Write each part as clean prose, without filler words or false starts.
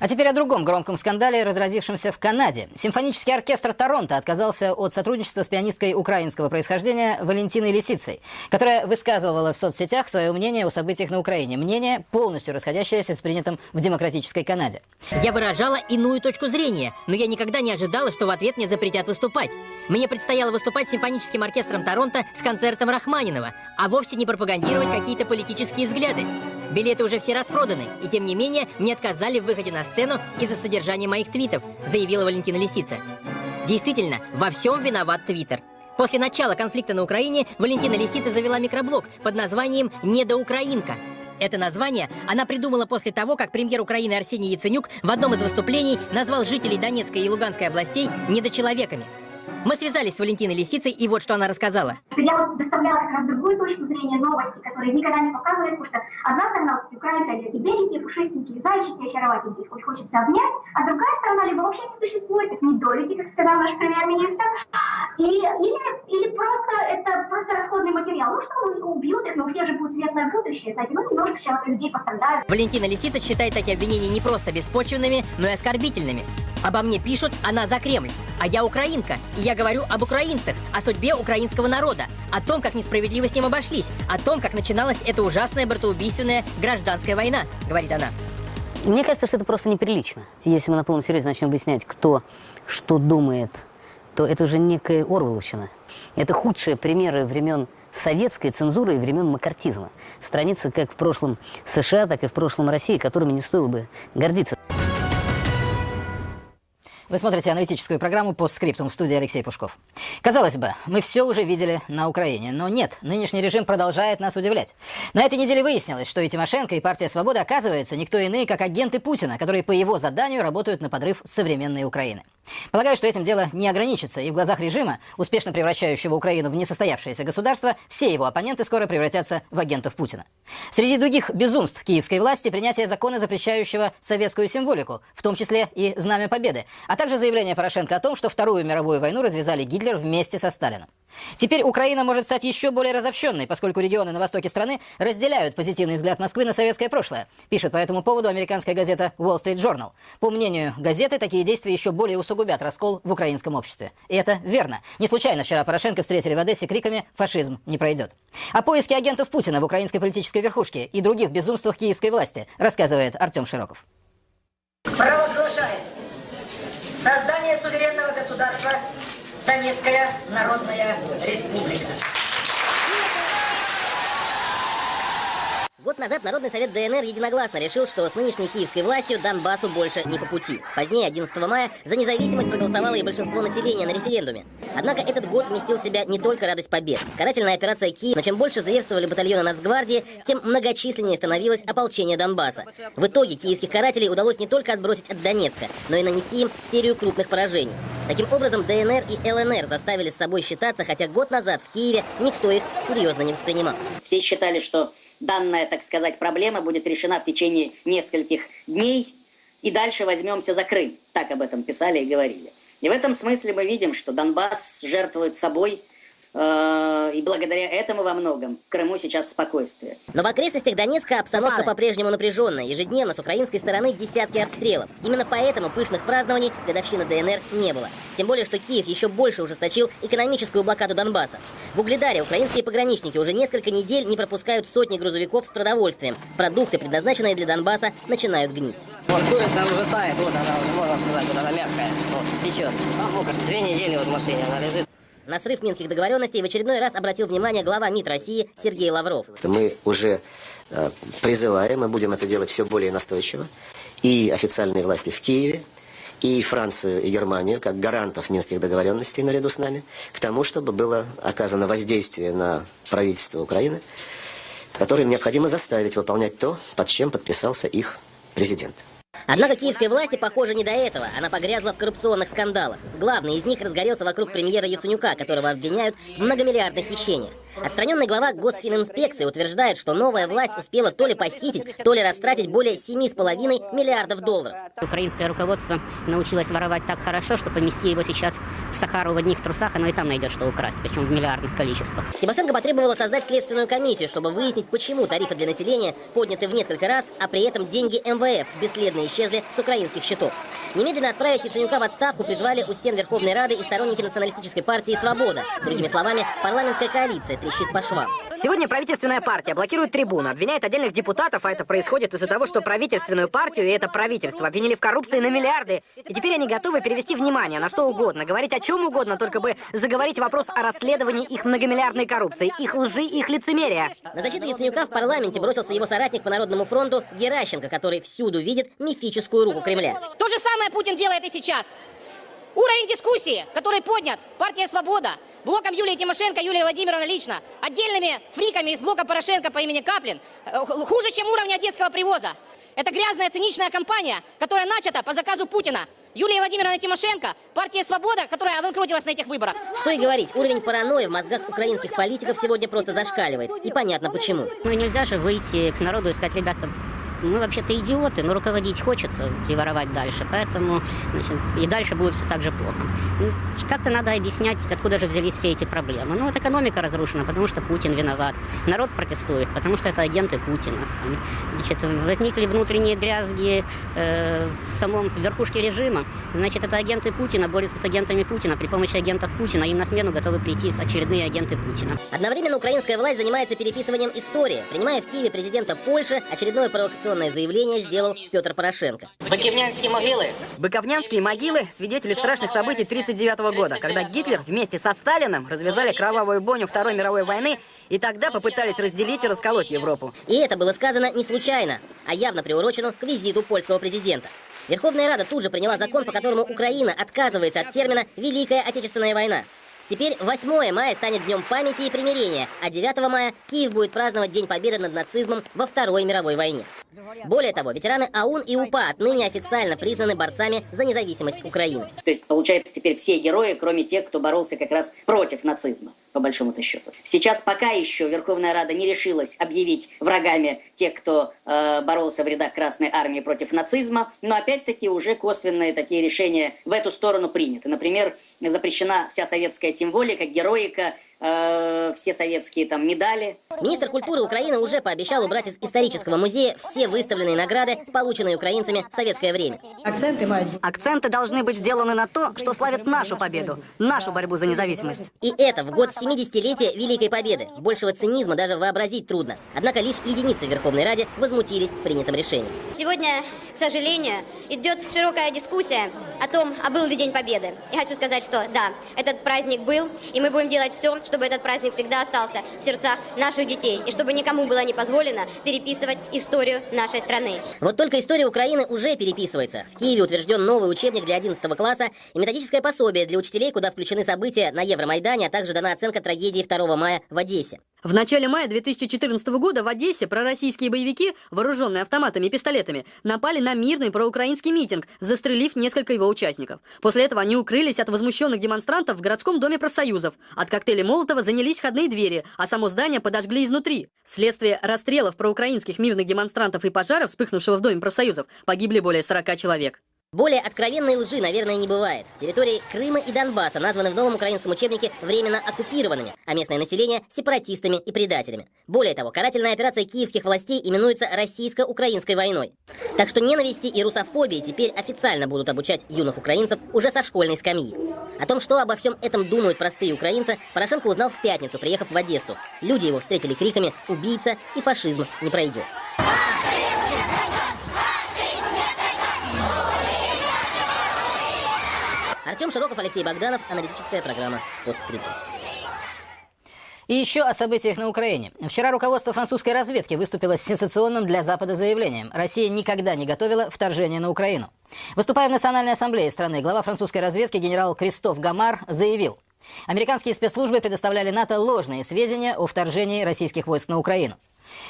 А теперь о другом громком скандале, разразившемся в Канаде. Симфонический оркестр Торонто отказался от сотрудничества с пианисткой украинского происхождения Валентиной Лисицей, которая высказывала в соцсетях свое мнение о событиях на Украине. Мнение, полностью расходящееся с принятым в демократической Канаде. Я выражала иную точку зрения, но я никогда не ожидала, что в ответ мне запретят выступать. Мне предстояло выступать с симфоническим оркестром Торонто с концертом Рахманинова, а вовсе не пропагандировать какие-то политические взгляды. Билеты уже все распроданы, и тем не менее мне отказали в выходе на сцену из-за содержания моих твитов, заявила Валентина Лисица. Действительно, во всем виноват Твиттер. После начала конфликта на Украине Валентина Лисица завела микроблог под названием «Недоукраинка». Это название она придумала после того, как премьер Украины Арсений Яценюк в одном из выступлений назвал жителей Донецкой и Луганской областей недочеловеками. Мы связались с Валентиной Лисицей, и вот что она рассказала. Я вот доставляла как раз другую точку зрения новости, которые никогда не показывались, потому что одна сторона, украинцы, они такие беленькие, пушистенькие, зайчики, очароватенькие, их хочется обнять, а другая сторона либо вообще не существует, как недолюди, как сказал наш премьер-министр, или просто это просто расходный материал. Ну что, убьют их, но у всех же будет светлое будущее, знаете, ну немножко человек людей пострадают. Валентина Лисица считает такие обвинения не просто беспочвенными, но и оскорбительными. Обо мне пишут, она за Кремль, а я украинка, и я говорю об украинцах, о судьбе украинского народа, о том, как несправедливо с ним обошлись, о том, как начиналась эта ужасная братоубийственная гражданская война, говорит она. Мне кажется, что это просто неприлично. Если мы на полном серьезе начнем объяснять, кто что думает, то это уже некая орвеловщина. Это худшие примеры времен советской цензуры и времен маккартизма. Страницы как в прошлом США, так и в прошлом России, которыми не стоило бы гордиться. Вы смотрите аналитическую программу «Постскриптум», в студии Алексей Пушков. Казалось бы, мы все уже видели на Украине, но нет, нынешний режим продолжает нас удивлять. На этой неделе выяснилось, что и Тимошенко, и партия «Свобода» оказывается никто иные, как агенты Путина, которые по его заданию работают на подрыв современной Украины. Полагаю, что этим дело не ограничится, и в глазах режима, успешно превращающего Украину в несостоявшееся государство, все его оппоненты скоро превратятся в агентов Путина. Среди других безумств киевской власти принятие закона, запрещающего советскую символику, в том числе и Знамя Победы, а также заявление Порошенко о том, что Вторую мировую войну развязали Гитлер вместе со Сталином. Теперь Украина может стать еще более разобщенной, поскольку регионы на востоке страны разделяют позитивный взгляд Москвы на советское прошлое, пишет по этому поводу американская газета Wall Street Journal. По мнению газеты, такие действия еще более усугубят раскол в украинском обществе. И это верно. Не случайно вчера Порошенко встретили в Одессе криками «Фашизм не пройдет». О поиске агентов Путина в украинской политической верхушке и других безумствах киевской власти рассказывает Артем Широков. Провозглашаем создание суверенного государства Донецкая Народная Республика. Год назад Народный совет ДНР единогласно решил, что с нынешней киевской властью Донбассу больше не по пути. Позднее, 11 мая, за независимость проголосовало и большинство населения на референдуме. Однако этот год вместил в себя не только радость побед. Карательная операция «Киев», но чем больше зверствовали батальоны Нацгвардии, тем многочисленнее становилось ополчение Донбасса. В итоге киевских карателей удалось не только отбросить от Донецка, но и нанести им серию крупных поражений. Таким образом, ДНР и ЛНР заставили с собой считаться, хотя год назад в Киеве никто их серьезно не воспринимал. Все считали, что данная, так сказать, проблема будет решена в течение нескольких дней, и дальше возьмемся за Крым. Так об этом писали и говорили. И в этом смысле мы видим, что Донбасс жертвует собой, и благодаря этому во многом в Крыму сейчас спокойствие. Но в окрестностях Донецка обстановка по-прежнему напряженная. Ежедневно с украинской стороны десятки обстрелов. Именно поэтому пышных празднований годовщины ДНР не было. Тем более, что Киев еще больше ужесточил экономическую блокаду Донбасса. В Угледаре украинские пограничники уже несколько недель не пропускают сотни грузовиков с продовольствием. Продукты, предназначенные для Донбасса, начинают гнить. Вот курица уже тает, вот она, можно сказать, вот она мягкая, вот, течет. А мокро, 2 недели вот в машине она лежит. На срыв минских договоренностей в очередной раз обратил внимание глава МИД России Сергей Лавров. Мы уже призываем, мы будем это делать все более настойчиво, и официальные власти в Киеве, и Францию, и Германию, как гарантов минских договоренностей наряду с нами, к тому, чтобы было оказано воздействие на правительство Украины, которое необходимо заставить выполнять то, под чем подписался их президент. Однако киевской власти, похоже, не до этого. Она погрязла в коррупционных скандалах. Главный из них разгорелся вокруг премьера Яценюка, которого обвиняют в многомиллиардных хищениях. Отстраненный глава Госфининспекции утверждает, что новая власть успела то ли похитить, то ли растратить более 7,5 миллиардов долларов. Украинское руководство научилось воровать так хорошо, что помести его сейчас в Сахару в одних трусах, оно и там найдет, что украсть, причем в миллиардных количествах. Тимошенко потребовала создать следственную комиссию, чтобы выяснить, почему тарифы для населения подняты в несколько раз, а при этом деньги МВФ бесследно исчезли с украинских счетов. Немедленно отправить Яценюка в отставку призвали у стен Верховной Рады и сторонники националистической партии «Свобода». Другими словами, парламентская коалиция трещит по швам. Сегодня правительственная партия блокирует трибуну, обвиняет отдельных депутатов, а это происходит из-за того, что правительственную партию и это правительство обвинили в коррупции на миллиарды. И теперь они готовы перевести внимание на что угодно, говорить о чем угодно, только бы заговорить вопрос о расследовании их многомиллиардной коррупции, их лжи и их лицемерия. На защиту Яценюка в парламенте бросился его соратник по Народному фронту Геращенко, который всюду видит мифическую руку Кремля. То же самое Путин делает и сейчас. Уровень дискуссии, который поднят партия «Свобода», блоком Юлии Тимошенко, Юлия Владимировна лично, отдельными фриками из блока Порошенко по имени Каплин, хуже, чем уровень одесского привоза. Это грязная циничная кампания, которая начата по заказу Путина. Юлия Владимировна Тимошенко, партия «Свобода», которая обанкротилась на этих выборах. Что и говорить, уровень паранойи в мозгах украинских политиков сегодня просто зашкаливает. И понятно почему. Ну и нельзя же выйти к народу и сказать: ребята, мы вообще-то идиоты, но руководить хочется и воровать дальше, поэтому, значит, и дальше будет все так же плохо. Как-то надо объяснять, откуда же взялись все эти проблемы. Ну вот экономика разрушена, потому что Путин виноват. Народ протестует, потому что это агенты Путина. Значит, возникли внутренние дрязги в самом верхушке режима. Значит, это агенты Путина борются с агентами Путина. При помощи агентов Путина им на смену готовы прийти очередные агенты Путина. Одновременно украинская власть занимается переписыванием истории. Принимая в Киеве президента Польши, очередное провокационное заявление сделал Петр Порошенко. Быковнянские могилы. Быковнянские могилы – свидетели страшных событий 1939 года, когда Гитлер вместе со Сталиным развязали кровавую бойню Второй мировой войны и тогда попытались разделить и расколоть Европу. И это было сказано не случайно, а явно приурочено к визиту польского президента. Верховная Рада тут же приняла закон, по которому Украина отказывается от термина «Великая Отечественная война». Теперь 8 мая станет Днем памяти и примирения, а 9 мая Киев будет праздновать День Победы над нацизмом во Второй мировой войне. Более того, ветераны АУН и УПА отныне официально признаны борцами за независимость Украины. То есть, получается, теперь все герои, кроме тех, кто боролся как раз против нацизма, по большому-то счету. Сейчас пока еще Верховная Рада не решилась объявить врагами тех, кто боролся в рядах Красной Армии против нацизма, но опять-таки уже косвенные такие решения в эту сторону приняты. Например, запрещена вся советская символика, героика, все советские там медали. Министр культуры Украины уже пообещал убрать из исторического музея все выставленные награды, полученные украинцами в советское время. Акценты должны быть сделаны на то, что славит нашу победу, нашу борьбу за независимость. И это в год 70-летия Великой Победы. Большего цинизма даже вообразить трудно. Однако лишь единицы в Верховной Раде возмутились принятым решением. Сегодня, к сожалению, идет широкая дискуссия о том, а был ли День Победы. Я хочу сказать, что да, этот праздник был, и мы будем делать все, чтобы этот праздник всегда остался в сердцах наших детей, и чтобы никому было не позволено переписывать историю нашей страны. Вот только история Украины уже переписывается. В Киеве утвержден новый учебник для 11 класса и методическое пособие для учителей, куда включены события на Евромайдане, а также дана оценка трагедии 2 мая в Одессе. В начале мая 2014 года в Одессе пророссийские боевики, вооруженные автоматами и пистолетами, напали на мирный проукраинский митинг, застрелив несколько его участников. После этого они укрылись от возмущенных демонстрантов в городском доме профсоюзов. От коктейлей Молотова занялись входные двери, а само здание подожгли изнутри. Вследствие расстрелов проукраинских мирных демонстрантов и пожара, вспыхнувшего в доме профсоюзов, погибли более 40 человек. Более откровенной лжи, наверное, не бывает. Территории Крыма и Донбасса названы в новом украинском учебнике временно оккупированными, а местное население – сепаратистами и предателями. Более того, карательная операция киевских властей именуется российско-украинской войной. Так что ненависти и русофобии теперь официально будут обучать юных украинцев уже со школьной скамьи. О том, что обо всем этом думают простые украинцы, Порошенко узнал в пятницу, приехав в Одессу. Люди его встретили криками «Убийца!» и «Фашизм не пройдет!». Артем Широков, Алексей Богданов, аналитическая программа «Постскриптум». И еще о событиях на Украине. Вчера руководство французской разведки выступило с сенсационным для Запада заявлением. Россия никогда не готовила вторжение на Украину. Выступая в Национальной ассамблее страны, глава французской разведки генерал Кристоф Гамар заявил: американские спецслужбы предоставляли НАТО ложные сведения о вторжении российских войск на Украину.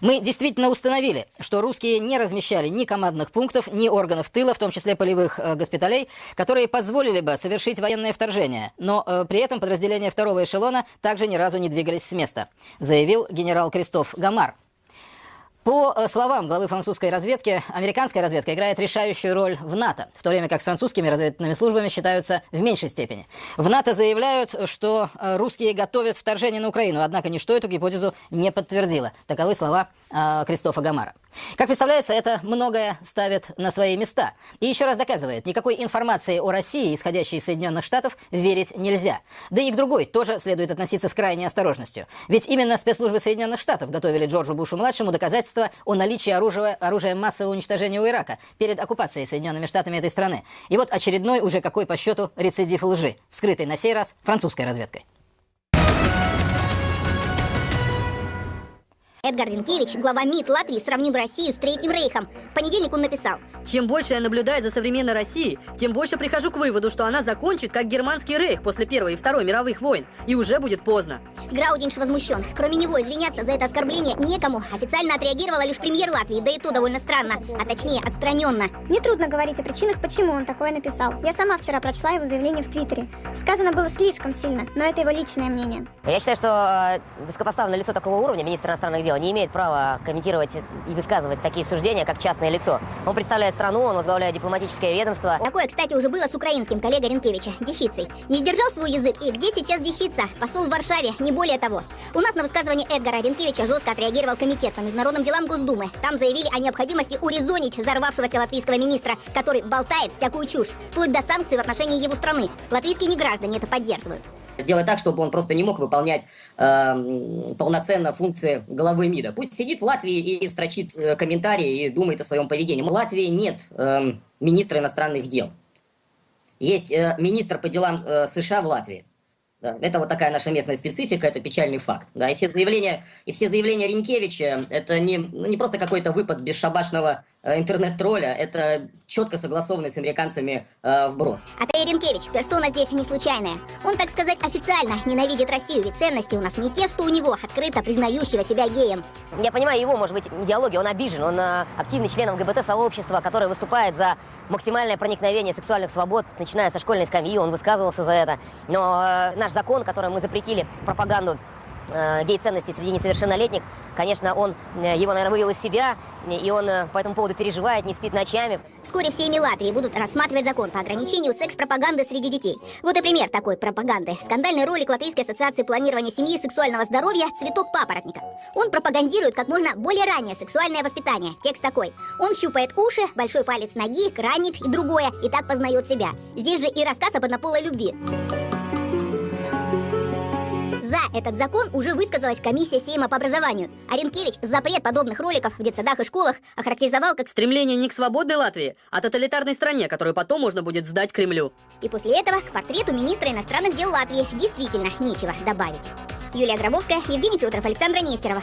Мы действительно установили, что русские не размещали ни командных пунктов, ни органов тыла, в том числе полевых госпиталей, которые позволили бы совершить военное вторжение, но при этом подразделения второго эшелона также ни разу не двигались с места, заявил генерал Кристоф Гамар. По словам главы французской разведки, американская разведка играет решающую роль в НАТО, в то время как с французскими разведывательными службами считаются в меньшей степени. В НАТО заявляют, что русские готовят вторжение на Украину, однако ничто эту гипотезу не подтвердило. Таковы слова Кристофа Гамара. Как представляется, это многое ставит на свои места. И еще раз доказывает, никакой информации о России, исходящей из Соединенных Штатов, верить нельзя. Да и к другой тоже следует относиться с крайней осторожностью. Ведь именно спецслужбы Соединенных Штатов готовили Джорджу Бушу-младшему доказательства о наличии оружия массового уничтожения у Ирака перед оккупацией Соединенными Штатами этой страны. И вот очередной уже какой по счету рецидив лжи, вскрытый на сей раз французской разведкой. Эдгар Ринкевич, глава МИД Латвии, сравнил Россию с Третьим Рейхом. В понедельник он написал: Чем больше я наблюдаю за современной Россией, тем больше прихожу к выводу, что она закончит как германский рейх после Первой и Второй мировых войн, и уже будет поздно. Граудинш возмущен. Кроме него извиняться за это оскорбление некому. Официально отреагировала лишь премьер Латвии, да и то довольно странно, а точнее отстраненно. Нетрудно говорить о причинах, почему он такое написал. Я сама вчера прочла его заявление в Твиттере. Сказано было слишком сильно, но это его личное мнение. Я считаю, что высокопоставленное лицо такого уровня, министр иностранных дел, не имеет права комментировать и высказывать такие суждения, как частное лицо. Он представляет страну, он возглавляет дипломатическое ведомство. Такое, кстати, уже было с украинским коллегой Ринкевича, Дещицей. Не сдержал свой язык, и где сейчас Дещица? Посол в Варшаве, не более того. У нас на высказывание Эдгара Ринкевича жестко отреагировал комитет по международным делам Госдумы. Там заявили о необходимости урезонить взорвавшегося латвийского министра, который болтает всякую чушь, вплоть до санкций в отношении его страны. Латвийские неграждане это поддерживают. Сделать так, чтобы он просто не мог выполнять полноценно функции главы МИДа. Пусть сидит в Латвии и строчит комментарии и думает о своем поведении. В Латвии нет министра иностранных дел. Есть министр по делам США в Латвии. Да, это вот такая наша местная специфика, это печальный факт. Да, и все заявления Ринкевича это не просто какой-то выпад бесшабашного интернет-тролля, это четко согласованный с американцами вброс. Андрей Ринкевич, персона здесь не случайная. Он, так сказать, официально ненавидит Россию, ведь ценности у нас не те, что у него, открыто признающего себя геем. Я понимаю его, может быть, идеологию, он обижен, он активный член ЛГБТ-сообщества, который выступает за максимальное проникновение сексуальных свобод, начиная со школьной скамьи, он высказывался за это. Но наш закон, которым мы запретили пропаганду гей-ценностей среди несовершеннолетних, конечно, он его, наверное, вывел из себя, и он по этому поводу переживает, не спит ночами. Вскоре в Сейме Латвии будут рассматривать закон по ограничению секс-пропаганды среди детей. Вот и пример такой пропаганды. Скандальный ролик Латвийской ассоциации планирования семьи и сексуального здоровья «Цветок папоротника». Он пропагандирует как можно более раннее сексуальное воспитание. Текст такой: он щупает уши, большой палец ноги, краник и другое, и так познает себя. Здесь же и рассказ об однополой любви. За этот закон уже высказалась комиссия Сейма по образованию. А Ринкевич запрет подобных роликов в детсадах и школах охарактеризовал как стремление не к свободной Латвии, а тоталитарной стране, которую потом можно будет сдать Кремлю. И после этого к портрету министра иностранных дел Латвии действительно нечего добавить. Юлия Гробовская, Евгений Федоров, Александра Нестерова.